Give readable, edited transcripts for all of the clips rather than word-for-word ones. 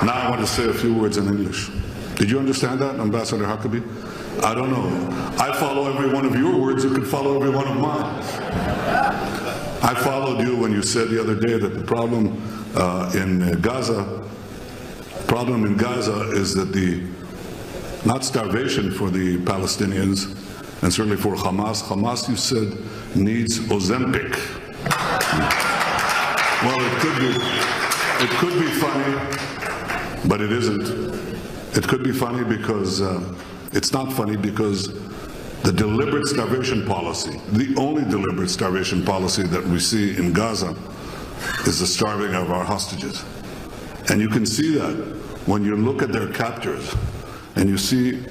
Now I want to say a few words in English. Did you understand that, Ambassador Huckabee? I don't know. I follow every one of your words. You can follow every one of mine. I followed you when you said the other day that the problem in Gaza is that not starvation for the Palestinians, and certainly for Hamas. Hamas, you said, needs Ozempic. Well, it could be funny, but it isn't. It could be funny because it's not funny because the deliberate starvation policy, the only deliberate starvation policy that we see in Gaza is the starving of our hostages. And you can see that when you look at their captors and you see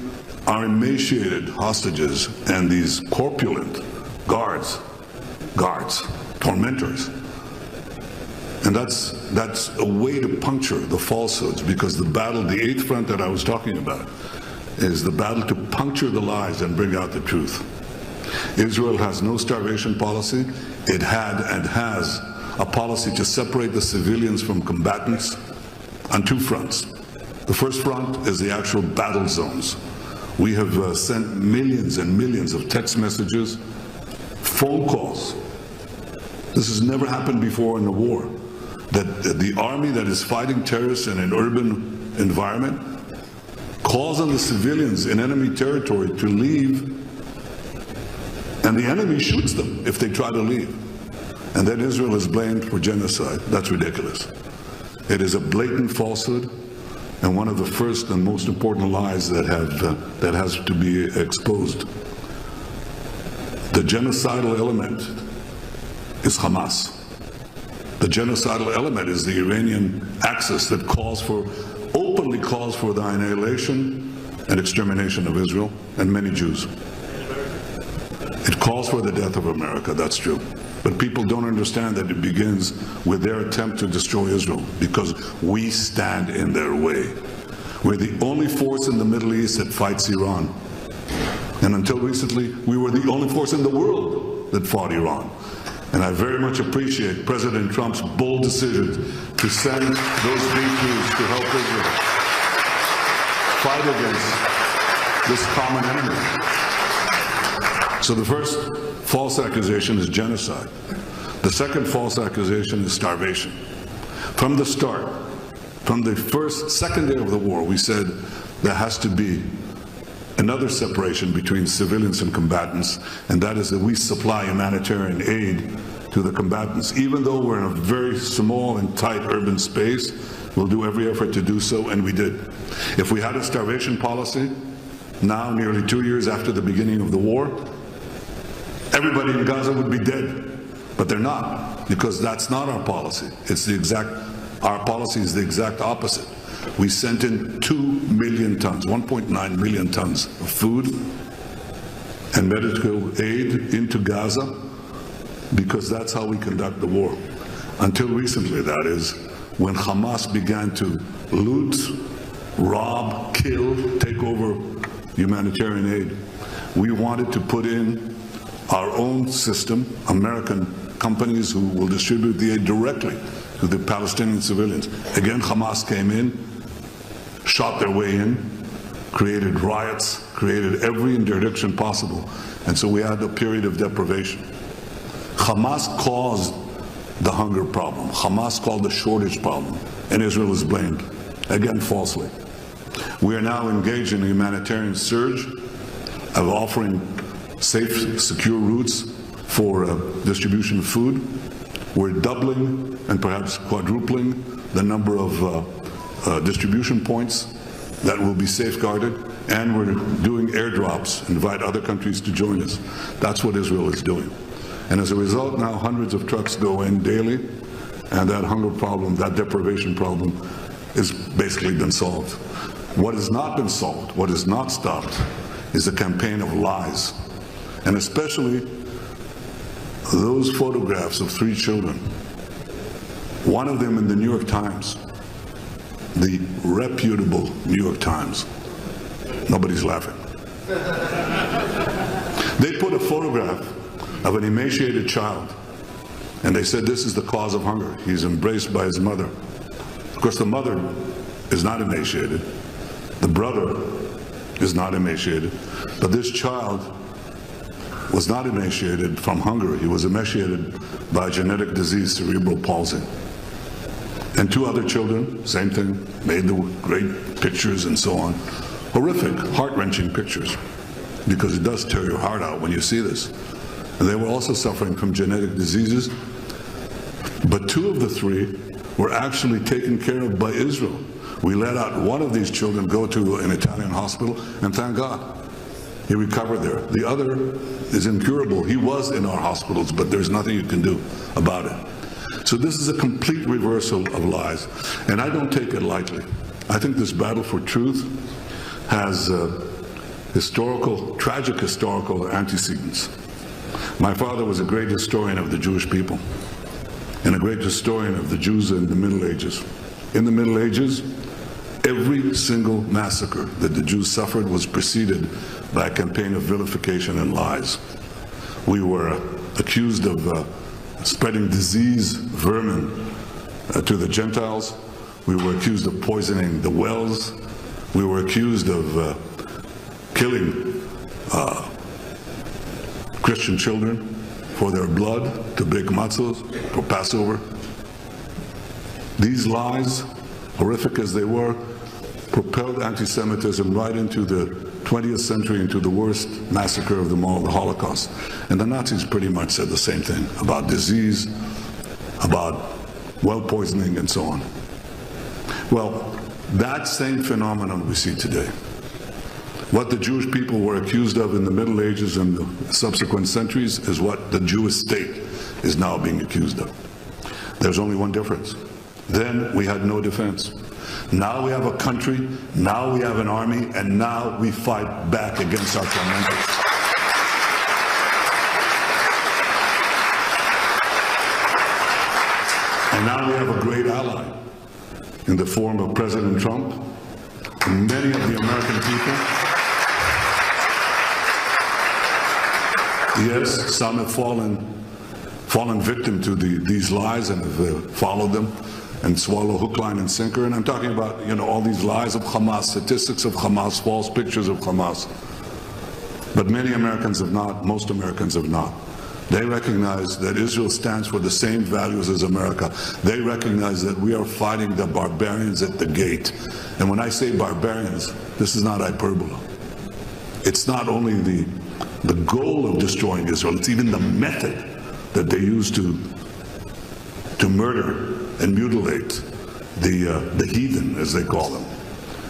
our emaciated hostages and these corpulent guards, tormentors. And that's a way to puncture the falsehoods, because the battle, the eighth front that I was talking about, is the battle to puncture the lies and bring out the truth. Israel has no starvation policy. It had and has a policy to separate the civilians from combatants on two fronts. The first front is the actual battle zones. We have sent millions and millions of text messages, phone calls. This has never happened before in a war, that the army that is fighting terrorists in an urban environment calls on the civilians in enemy territory to leave, and the enemy shoots them if they try to leave. And then Israel is blamed for genocide. That's ridiculous. It is a blatant falsehood, and one of the first and most important lies that has to be exposed. The genocidal element is Hamas. The genocidal element is the Iranian axis that openly calls for the annihilation and extermination of Israel and many Jews. It calls for the death of America, that's true. But people don't understand that it begins with their attempt to destroy Israel, because we stand in their way. We're the only force in the Middle East that fights Iran. And until recently, we were the only force in the world that fought Iran. And I very much appreciate President Trump's bold decision to send those B-2s to help Israel fight against this common enemy. So the first false accusation is genocide. The second false accusation is starvation. From the start, from the second day of the war, we said there has to be another separation between civilians and combatants, and that is that we supply humanitarian aid to the combatants. Even though we're in a very small and tight urban space, we'll do every effort to do so, and we did. If we had a starvation policy, now nearly 2 years after the beginning of the war, everybody in Gaza would be dead. But they're not, because that's not our policy. Our policy is the exact opposite. We sent in 2 million tons, 1.9 million tons of food and medical aid into Gaza, because that's how we conduct the war. Until recently, that is, when Hamas began to loot, rob, kill, take over humanitarian aid. We wanted to put in our own system, American companies who will distribute the aid directly to the Palestinian civilians. Again, Hamas came in, shot their way in, created riots, created every interdiction possible, and so we had a period of deprivation. Hamas caused the hunger problem. Hamas called the shortage problem, and Israel is blamed, again falsely. We are now engaged in a humanitarian surge of offering safe, secure routes for distribution of food. We're doubling and perhaps quadrupling the number of distribution points that will be safeguarded, and we're doing airdrops, invite other countries to join us. That's what Israel is doing. And as a result, now hundreds of trucks go in daily, and that hunger problem, that deprivation problem, has basically been solved. What has not been solved, what has not stopped, is a campaign of lies, and especially those photographs of 3 children. One of them in the New York Times, the reputable New York Times. Nobody's laughing. They put a photograph of an emaciated child, and they said this is the cause of hunger. He's embraced by his mother. Of course, the mother is not emaciated. The brother is not emaciated. But this child was not emaciated from hunger. He was emaciated by a genetic disease, cerebral palsy. And two other children, same thing, made the great pictures and so on. Horrific, heart-wrenching pictures, because it does tear your heart out when you see this. And they were also suffering from genetic diseases. But two of the three were actually taken care of by Israel. We let out one of these children go to an Italian hospital, and thank God, he recovered there. The other is incurable. He was in our hospitals, but there's nothing you can do about it. So this is a complete reversal of lies, and I don't take it lightly. I think this battle for truth has tragic historical antecedents. My father was a great historian of the Jewish people, and a great historian of the Jews in the Middle Ages. In the Middle Ages, every single massacre that the Jews suffered was preceded by a campaign of vilification and lies. We were accused of spreading disease, vermin, to the Gentiles. We were accused of poisoning the wells. We were accused of killing Christian children for their blood, to bake matzos, for Passover. These lies, horrific as they were, propelled anti-Semitism right into the 20th century, into the worst massacre of them all, the Holocaust. And the Nazis pretty much said the same thing about disease, about well poisoning, and so on. Well, that same phenomenon we see today. What the Jewish people were accused of in the Middle Ages and the subsequent centuries is what the Jewish state is now being accused of. There's only one difference. Then we had no defense. Now we have a country, now we have an army, and now we fight back against our tormentors. And now we have a great ally in the form of President Trump and many of the American people. Yes, some have fallen victim to these lies and have followed them and swallow hook, line, and sinker. And I'm talking about, all these lies of Hamas, statistics of Hamas, false pictures of Hamas. But many Americans have not, most Americans have not. They recognize that Israel stands for the same values as America. They recognize that we are fighting the barbarians at the gate. And when I say barbarians, this is not hyperbole. It's not only the goal of destroying Israel, it's even the method that they use to murder and mutilate the heathen, as they call them.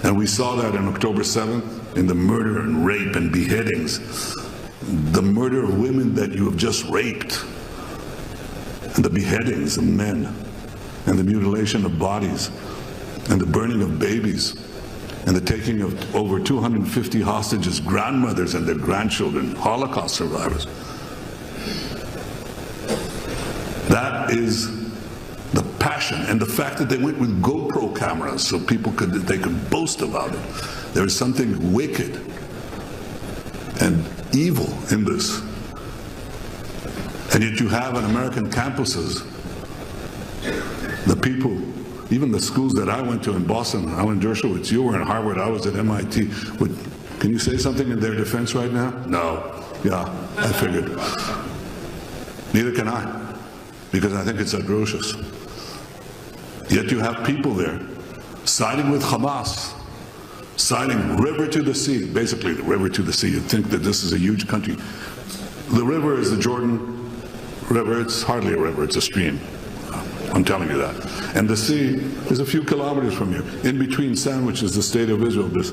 And we saw that on October 7th in the murder and rape and beheadings. The murder of women that you have just raped, and the beheadings of men, and the mutilation of bodies, and the burning of babies, and the taking of over 250 hostages, grandmothers and their grandchildren, Holocaust survivors. That is the passion, and the fact that they went with GoPro cameras so they could boast about it. There is something wicked and evil in this. And yet you have on American campuses, the people, even the schools that I went to in Boston, Alan Dershowitz, you were in Harvard, I was at MIT. Can you say something in their defense right now? No. Yeah, I figured. Neither can I, because I think it's atrocious. Yet you have people there siding with Hamas, siding river to the sea, basically the river to the sea. You'd think that this is a huge country. The river is the Jordan River. It's hardly a river, it's a stream. I'm telling you that. And the sea is a few kilometers from here. In between sandwiches the state of Israel, this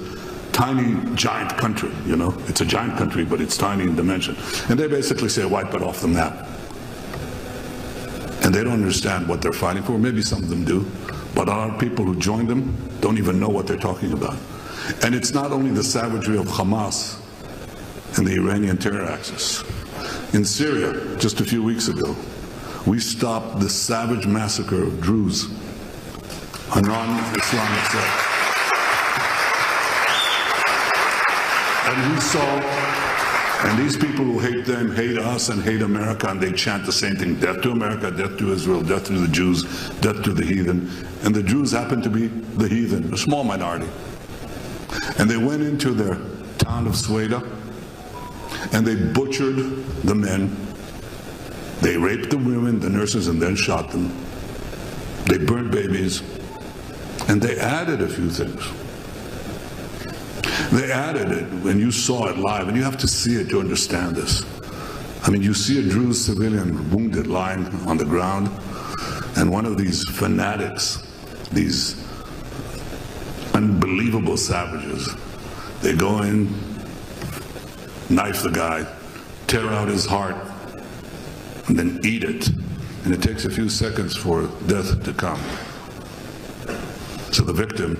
tiny, giant country, It's a giant country, but it's tiny in dimension. And they basically say, wipe it off the map. And they don't understand what they're fighting for. Maybe some of them do. But our people who joined them don't even know what they're talking about. And it's not only the savagery of Hamas and the Iranian terror axis. In Syria, just a few weeks ago, we stopped the savage massacre of Druze, a non-Islamic sect. And we saw And these people who hate them hate us and hate America, and they chant the same thing: death to America, death to Israel, death to the Jews, death to the heathen. And the Jews happen to be the heathen, a small minority. And they went into their town of Sweda, and they butchered the men. They raped the women, the nurses, and then shot them. They burned babies, and they added a few things. They added it when you saw it live, and you have to see it to understand this. I mean, you see a Druze civilian wounded lying on the ground, and one of these fanatics, these unbelievable savages, they go in, knife the guy, tear out his heart, and then eat it. And it takes a few seconds for death to come. So the victim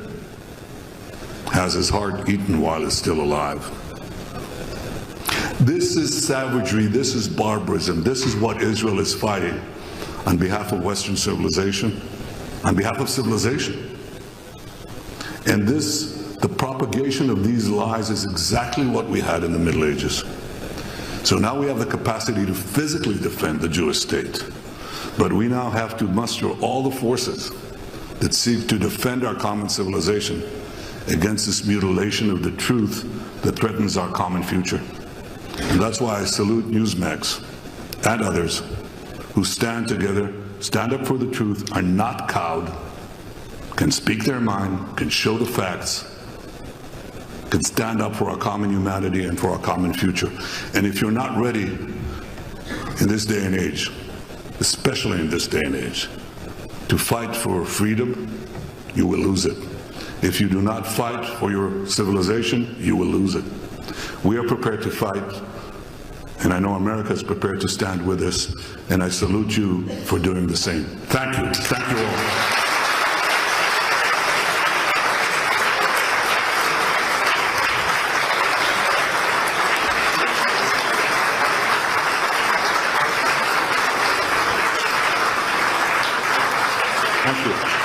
has his heart eaten while he's still alive. This is savagery, this is barbarism, this is what Israel is fighting on behalf of Western civilization, on behalf of civilization. And the propagation of these lies is exactly what we had in the Middle Ages. So now we have the capacity to physically defend the Jewish state, but we now have to muster all the forces that seek to defend our common civilization against this mutilation of the truth that threatens our common future. And that's why I salute Newsmax and others who stand together, stand up for the truth, are not cowed, can speak their mind, can show the facts, can stand up for our common humanity and for our common future. And if you're not ready in this day and age, especially in this day and age, to fight for freedom, you will lose it. If you do not fight for your civilization, you will lose it. We are prepared to fight, and I know America is prepared to stand with us, and I salute you for doing the same. Thank you. Thank you all. Thank you.